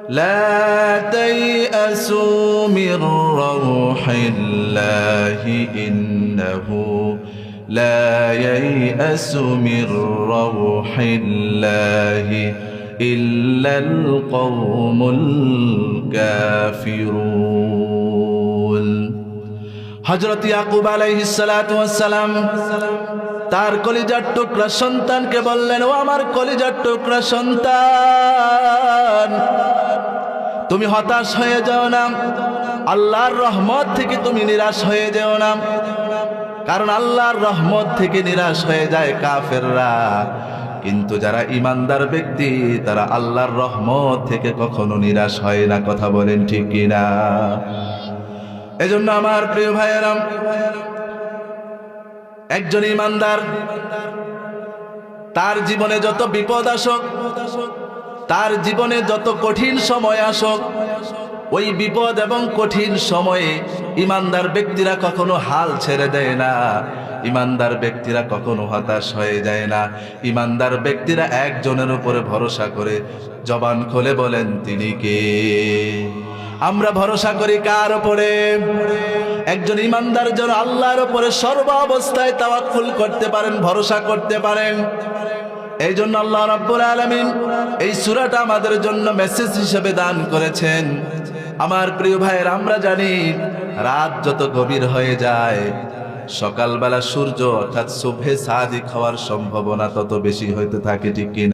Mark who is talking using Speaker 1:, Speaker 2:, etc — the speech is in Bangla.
Speaker 1: لا تيأسوا من روح الله إنه لا ييأس من روح الله إلا القوم الكافرون হযরত ইয়াকুব আলাইহিস সালাতু ওয়াস সালাম তার কলিজার টুকরা সন্তানকে বললেন, ও আমার কলিজার টুকরা সন্তান, তুমি হতাশ হয়ে যাও না, আল্লাহর রহমত থেকে তুমি নিরাশ হয়ে যাও না। কারণ আল্লাহর রহমত থেকে নিরাশ হয়ে যায় কাফেররা, কিন্তু যারা ঈমানদার ব্যক্তি তারা আল্লাহর রহমত থেকে কখনো নিরাশ হয় না। কথা বলেন ঠিক কিনা? এজন্য আমার প্রিয় ভাইয়েরা, একজন ঈমানদার তার জীবনে যত বিপদ আসুক, তার জীবনে যত কঠিন সময় আসুক, ওই বিপদ এবং কঠিন সময়ে ঈমানদার ব্যক্তিরা কখনো হাল ছেড়ে দেয় না, ঈমানদার ব্যক্তিরা কখনো হতাশ হয়ে যায় না। ঈমানদার ব্যক্তিরা একজনের উপরে ভরসা করে জবান খুলে বলেন, তিনি কে? আমরা ভরসা করি কার উপরে? একজন ঈমানদার যেন আল্লাহর উপরে সর্ব অবস্থায় তাওয়াক্কুল করতে পারেন, ভরসা করতে পারেন। এই জন্য আল্লাহ রাব্বুল আলামিন এই সূরাটা আমাদের জন্য মেসেজ হিসেবে দান করেছেন। আমার প্রিয় ভাইয়ের, আমরা জানি রাত যত গভীর হয়ে যায়, সকালবেলা সূর্য অর্থাৎ সুবহে সাদিক হওয়ার সম্ভাবনা তত বেশি হইতে থাকে, ঠিক কিনা?